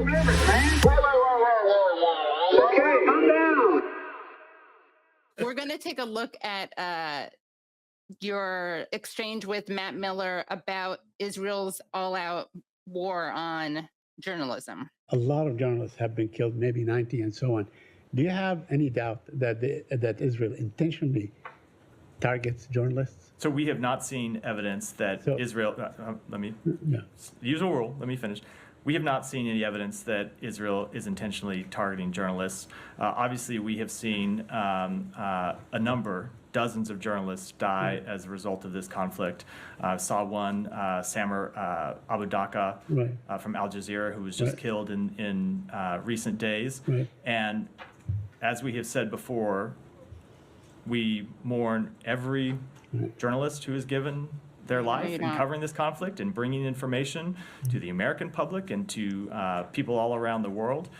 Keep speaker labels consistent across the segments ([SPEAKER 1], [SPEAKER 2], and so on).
[SPEAKER 1] Okay, calm down.
[SPEAKER 2] We're going to take a look at your exchange with Matt Miller about Israel's all-out war on journalism.
[SPEAKER 3] A lot of journalists have been killed, maybe 90 and so on. Do you have any doubt that that Israel intentionally targets journalists?
[SPEAKER 4] So we have not seen evidence that Israel, let me use a rule, let me finish. We have not seen any evidence that Israel is intentionally targeting journalists. Obviously, we have seen dozens of journalists die as a result of this conflict. Saw one, Samer Abu Daqqa from Al Jazeera, who was just killed in recent days. And as we have said before, we mourn every journalist who has given their life in covering this conflict and bringing information to the American public and to people all around the world.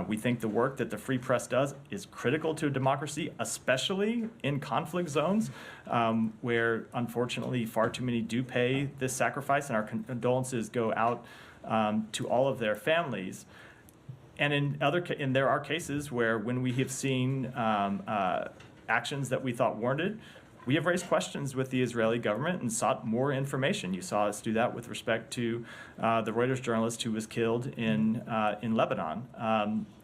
[SPEAKER 4] We think the work that the free press does is critical to a democracy, especially in conflict zones where, unfortunately, far too many do pay this sacrifice, and our condolences go out to all of their families. And there are cases where, when we have seen actions that we thought warranted, we have raised questions with the Israeli government and sought more information. You saw us do that with respect to the Reuters journalist who was killed in Lebanon.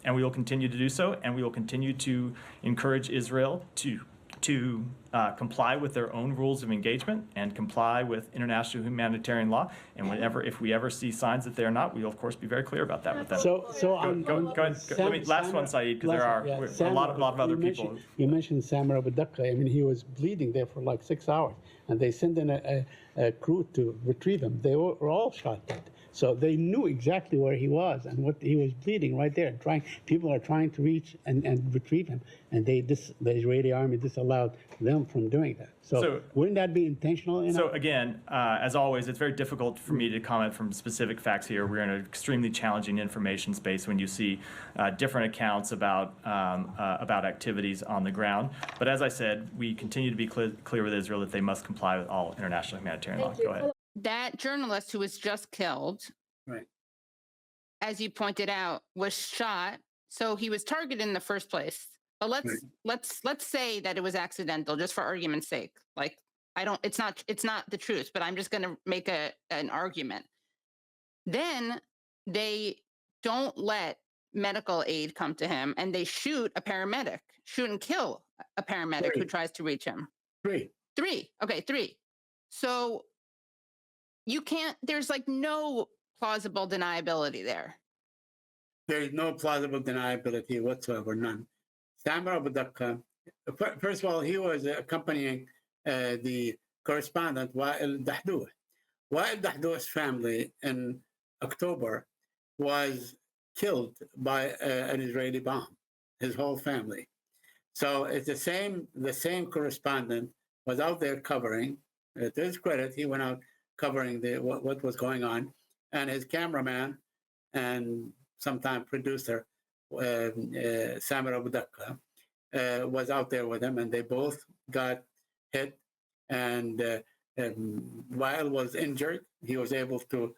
[SPEAKER 4] And we will continue to do so, and we will continue to encourage Israel to comply with their own rules of engagement and comply with international humanitarian law. And if we ever see signs that they are not, we will of course be very clear about that with them.
[SPEAKER 3] Go
[SPEAKER 4] ahead. Last one, Saeed, because there are a lot of other people.
[SPEAKER 3] You mentioned Samer Abu Daqqa. I mean, he was bleeding there for like 6 hours, and they sent in a crew to retrieve him. They were all shot dead. So they knew exactly where he was and what he was bleeding right there. People are trying to reach and retrieve him, and the Israeli army disallowed them from doing that. So wouldn't that be intentional?
[SPEAKER 4] So again, as always, it's very difficult for me to comment from specific facts here. We're in an extremely challenging information space when you see different accounts about activities on the ground. But as I said, we continue to be clear with Israel that they must comply with all international humanitarian law. Go ahead.
[SPEAKER 2] That journalist who was just killed, as you pointed out, was shot. So he was targeted in the first place. But let's say that it was accidental, just for argument's sake. Like, it's not the truth, but I'm just going to make an argument. Then they don't let medical aid come to him, and they shoot and kill a paramedic who tries to reach him. Three. Okay, 3. So you can't, there's like no plausible deniability there.
[SPEAKER 3] There's no plausible deniability whatsoever, none. Samer Abu Daqqa, first of all, he was accompanying the correspondent, Wael Dahdouh. Wael Dahdouh's family in October was killed by an Israeli bomb, his whole family. So it's the same correspondent was out there covering. To his credit, he went out covering what was going on, and his cameraman and sometime producer, Samer Abu Daqqa, was out there with him, and they both got hit. And Wael was injured. He was able to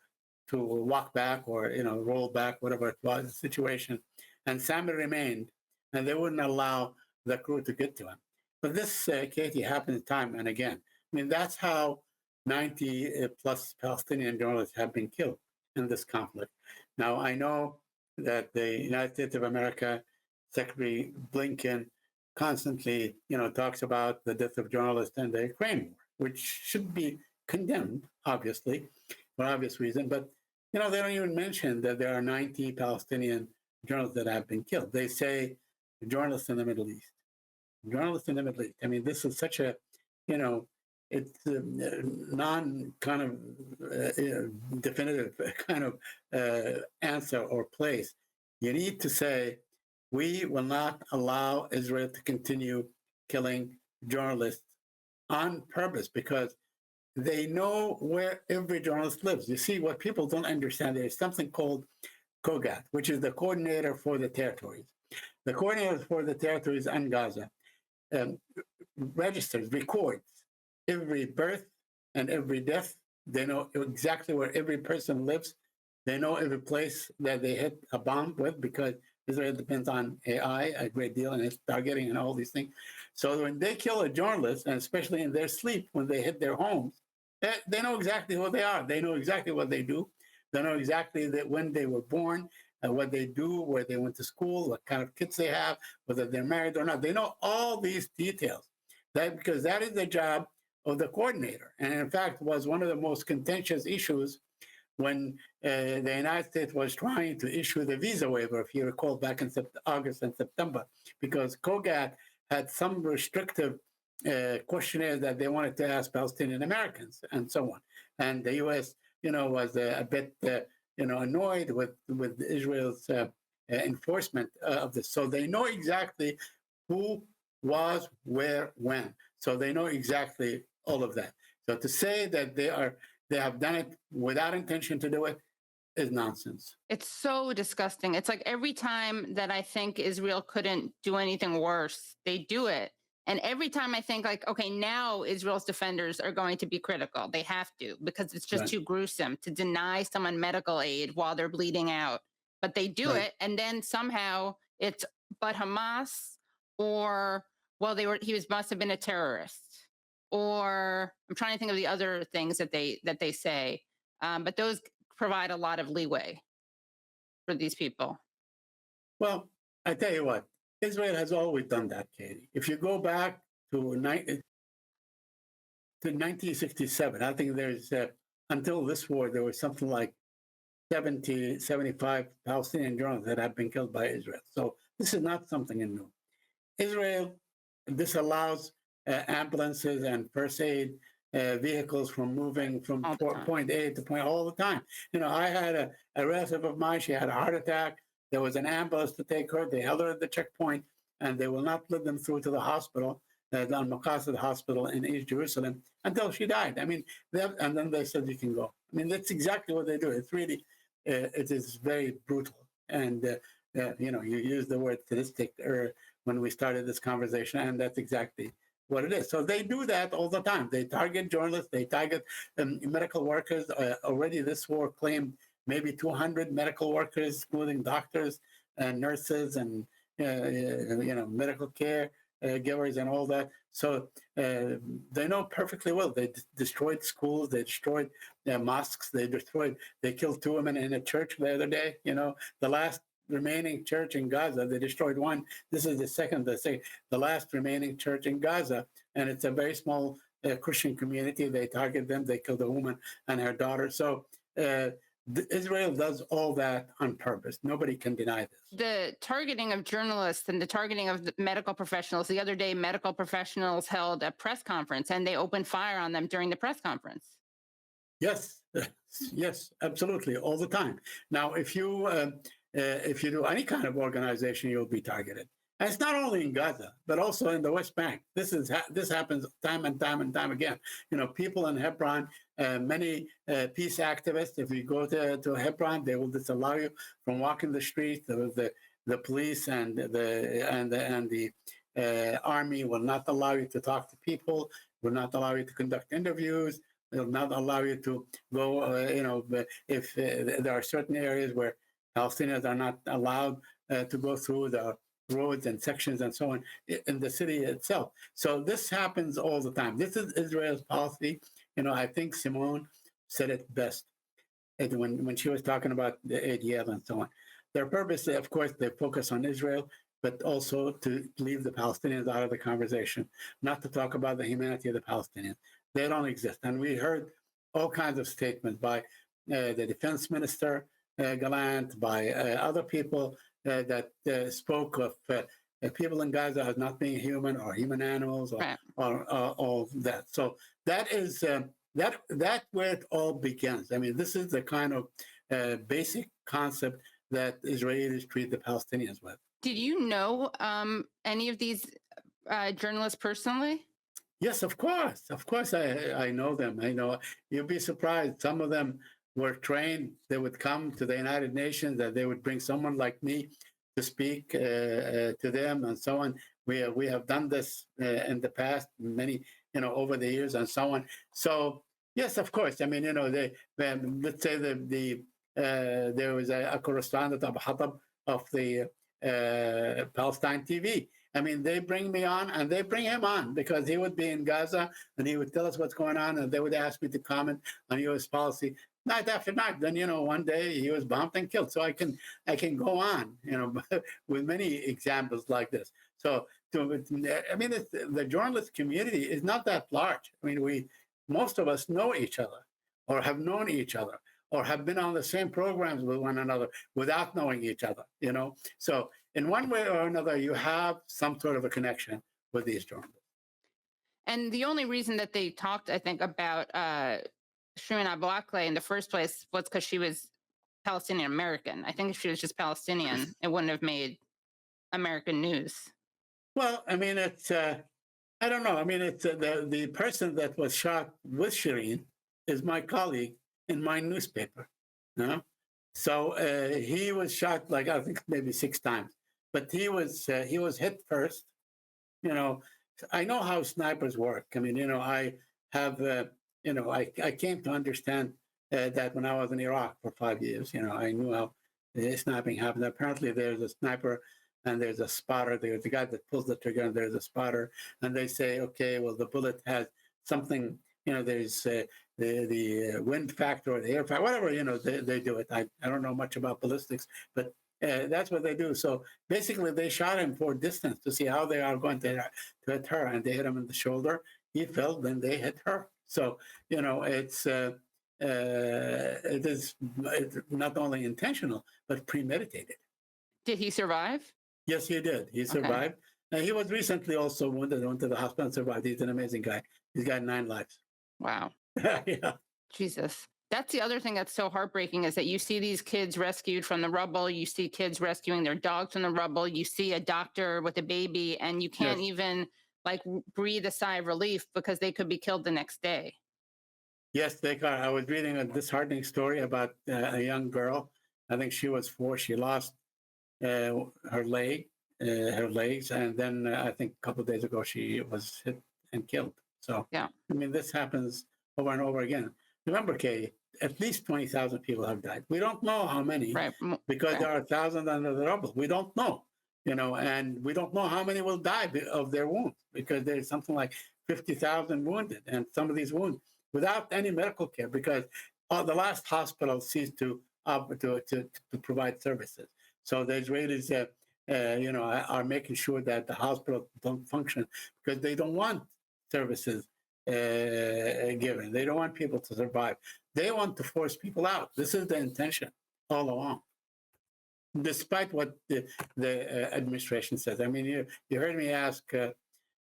[SPEAKER 3] walk back or roll back, whatever it was the situation. And Samer remained, and they wouldn't allow the crew to get to him. But this, Katie, happened time and again. I mean, that's how 90 plus Palestinian journalists have been killed in this conflict. Now, I know that the United States of America, Secretary Blinken, constantly, talks about the death of journalists in the Ukraine war, which should be condemned, obviously, for obvious reason. But, they don't even mention that there are 90 Palestinian journalists that have been killed. They say journalists in the Middle East. Journalists in the Middle East. I mean, this is such a, it's a non kind of definitive kind of answer or place. You need to say, we will not allow Israel to continue killing journalists on purpose because they know where every journalist lives. You see, what people don't understand, there's something called COGAT, which is the coordinator for the territories. The coordinator for the territories in Gaza registers, records every birth and every death. They know exactly where every person lives They know every place that they hit a bomb with, because Israel depends on AI a great deal, and it's targeting and all these things. So when they kill a journalist, and especially in their sleep when they hit their homes, they know exactly who they are. They know exactly what they do. They know exactly that when they were born, what they do, where they went to school, what kind of kids they have, whether they're married or not. They know all these details. Because that is the job of the coordinator. And in fact, was one of the most contentious issues when the United States was trying to issue the visa waiver, if you recall, back in August and September, because COGAT had some restrictive questionnaires that they wanted to ask Palestinian Americans and so on. And the U.S., was a bit, annoyed with Israel's enforcement of this. So they know exactly who was where when. So they know exactly all of that. So to say that they have done it without intention to do it is nonsense.
[SPEAKER 2] It's so disgusting. It's like every time that I think Israel couldn't do anything worse, they do it. And every time I think like, okay, now Israel's defenders are going to be critical. They have to, because it's just too gruesome to deny someone medical aid while they're bleeding out. But they do it. And then somehow it's, but Hamas, or, well, he must have been a terrorist. Or I'm trying to think of the other things that they say. But those provide a lot of leeway for these people.
[SPEAKER 3] Well, I tell you what, Israel has always done that, Katie. If you go back to 1967, I think there's, until this war, there was something like 70, 75 Palestinian journalists that have been killed by Israel. So this is not something new. Israel disallows ambulances and first aid vehicles from moving from point A to point all the time. I had a relative of mine, she had a heart attack. There was an ambulance to take her. They held her at the checkpoint, and they will not let them through to the hospital, the Al-Quds hospital in East Jerusalem, until she died. I mean, and then they said, you can go. I mean, that's exactly what they do. It's really, it is very brutal. And, you use the word sadistic when we started this conversation, and that's exactly what it is. So they do that all the time. They target journalists, they target medical workers. Already this war claimed maybe 200 medical workers, including doctors and nurses and medical care givers and all that. So they know perfectly well. They destroyed schools, they destroyed mosques, they killed 2 women in a church the other day. The last remaining church in Gaza, they destroyed one. This is the last remaining church in Gaza, and it's a very small Christian community. They target them, they killed a woman and her daughter. So Israel does all that on purpose. Nobody can deny this.
[SPEAKER 2] The targeting of journalists and the targeting of the medical professionals. The other day, medical professionals held a press conference and they opened fire on them during the press conference.
[SPEAKER 3] Yes, yes, absolutely, all the time. Now, if you do any kind of organization, you'll be targeted. And it's not only in Gaza, but also in the West Bank. This happens time and time again. People in Hebron, many peace activists, if you go to Hebron, they will disallow you from walking the streets. The police and the army will not allow you to talk to people, will not allow you to conduct interviews, will not allow you to go, if there are certain areas where Palestinians are not allowed to go through the roads and sections and so on in the city itself. So this happens all the time. This is Israel's policy. I think Simone said it best when she was talking about the ADL and so on. Their purpose, of course, they focus on Israel, but also to leave the Palestinians out of the conversation, not to talk about the humanity of the Palestinians. They don't exist. And we heard all kinds of statements by the defense minister, Gallant, by other people that spoke of people in Gaza as not being human or human animals or all that. So that is that where it all begins. I mean, this is the kind of basic concept that Israelis treat the Palestinians with.
[SPEAKER 2] Did you know any of these journalists personally?
[SPEAKER 3] Yes, of course. Of course, I know them. I know. You'd be surprised. Some of them were trained. They would come to the United Nations, that they would bring someone like me to speak to them and so on. We have done this in the past, many, over the years and so on. So yes, of course. I mean, let's say the there was a correspondent of Hatab of the Palestine TV. I mean, they bring me on and they bring him on because he would be in Gaza and he would tell us what's going on and they would ask me to comment on U.S. policy night after night. Then, one day he was bombed and killed. So I can go on, with many examples like this. So, the journalist community is not that large. I mean, most of us know each other or have known each other or have been on the same programs with one another without knowing each other, So in one way or another, you have some sort of a connection with these journalists.
[SPEAKER 2] And the only reason that they talked, I think, about Shireen Abu Akleh in the first place was because she was Palestinian American. I think if she was just Palestinian, it wouldn't have made American news.
[SPEAKER 3] Well, I mean, it's, I don't know. I mean, it's the person that was shot with Shireen is my colleague in my newspaper. So he was shot, like, I think maybe 6 times, but he was hit first. I know how snipers work. I mean, I have, I came to understand that when I was in Iraq for 5 years. I knew how sniping happened. Apparently, there's a sniper and there's a spotter. There's a guy that pulls the trigger and there's a spotter. And they say, okay, well, the bullet has something, there's the wind factor or the air factor, whatever, they do it. I don't know much about ballistics, but that's what they do. So basically, they shot him for distance to see how they are going to hit her, and they hit him in the shoulder. He fell, then they hit her. So it's not only intentional but premeditated.
[SPEAKER 2] Did he survive?
[SPEAKER 3] Yes, he did. He survived. Okay. He was recently also wounded, went to the hospital and survived. He's an amazing guy. He's got 9 lives.
[SPEAKER 2] Wow.
[SPEAKER 3] Yeah.
[SPEAKER 2] Jesus. That's the other thing that's so heartbreaking is that you see these kids rescued from the rubble. You see kids rescuing their dogs from the rubble. You see a doctor with a baby and you can't even breathe a sigh of relief because they could be killed the next day.
[SPEAKER 3] Yes, they are. I was reading a disheartening story about a young girl. I think she was 4. She lost her legs. And then I think a couple of days ago, she was hit and killed. So,
[SPEAKER 2] yeah,
[SPEAKER 3] I mean, this happens over and over again. Remember, Kay, at least 20,000 people have died. We don't know how many,
[SPEAKER 2] right,
[SPEAKER 3] because there are thousands under the rubble. We don't know, and we don't know how many will die of their wounds, because there's something like 50,000 wounded, and some of these wounds without any medical care, because the last hospital ceased to provide services. So the Israelis, are making sure that the hospitals don't function because they don't want services given. They don't want people to survive. They want to force people out. This is the intention all along, despite what the administration says. I mean, you heard me ask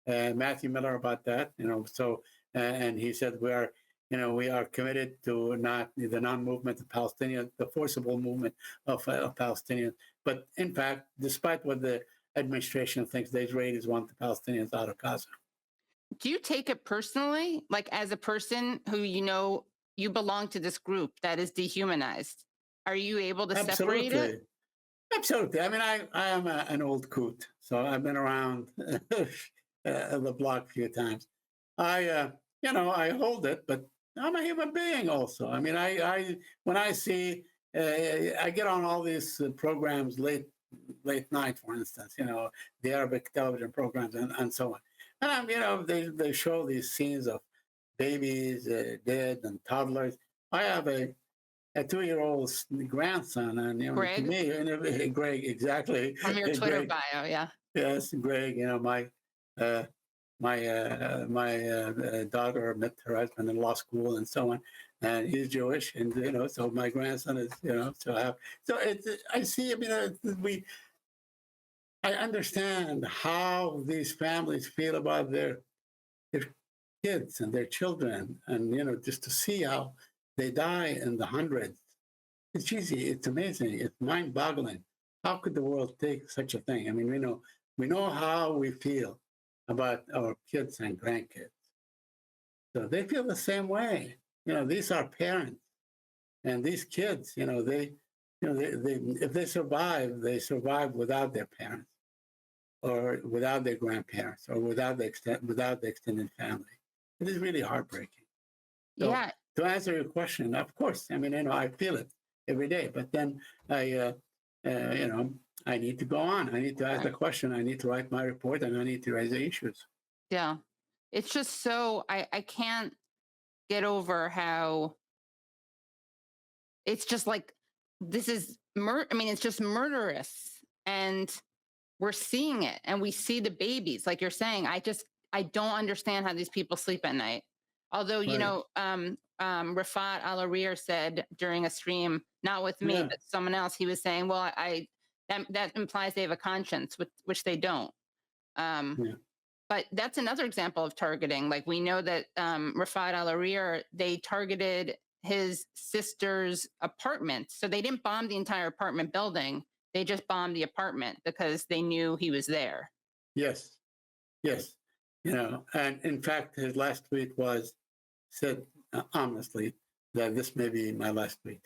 [SPEAKER 3] Matthew Miller about that. And he said we are committed to the non-movement of Palestinians, the forcible movement of Palestinians. But in fact, despite what the administration thinks, the Israelis want the Palestinians out of Gaza.
[SPEAKER 2] Do you take it personally, like as a person who you belong to this group that is dehumanized? Are you able to separate it?
[SPEAKER 3] Absolutely. I mean, I am an old coot, so I've been around the block a few times. I hold it, but I'm a human being also. I mean, when I see, I get on all these programs late night, for instance, the Arabic television programs and so on. And they show these scenes of babies dead and toddlers. I have a 2-year-old grandson, and
[SPEAKER 2] Greg?
[SPEAKER 3] to me, Greg, exactly.
[SPEAKER 2] From your Twitter
[SPEAKER 3] Greg,
[SPEAKER 2] bio, yeah.
[SPEAKER 3] Yes, Greg. My daughter met her husband in law school and so on, and he's Jewish, and so my grandson is I see. I mean, I understand how these families feel about their kids and their children, and just to see how they die in the hundreds. It's easy. It's amazing. It's mind-boggling. How could the world take such a thing? I mean, we know how we feel about our kids and grandkids. So they feel the same way. These are parents, and these kids, they if they survive without their parents, or without their grandparents, or without the extended family. It is really heartbreaking. So,
[SPEAKER 2] yeah.
[SPEAKER 3] To answer your question, of course, I mean, I feel it. every day. But then I need to go on. I need to ask the question. I need to write my report, and I need to raise the issues.
[SPEAKER 2] Yeah, it's just so I can't get over how it's just like this is it's just murderous, and we're seeing it, and we see the babies, like you're saying. I don't understand how these people sleep at night. Although, Rafat Al-Arir said during a stream, not with me, but someone else, he was saying, well, that implies they have a conscience, which they don't. But that's another example of targeting. Like, we know that Rafat Al-Arir, they targeted his sister's apartment. So they didn't bomb the entire apartment building. They just bombed the apartment because they knew he was there.
[SPEAKER 3] Yes. And in fact, his last tweet said honestly that this may be my last tweet.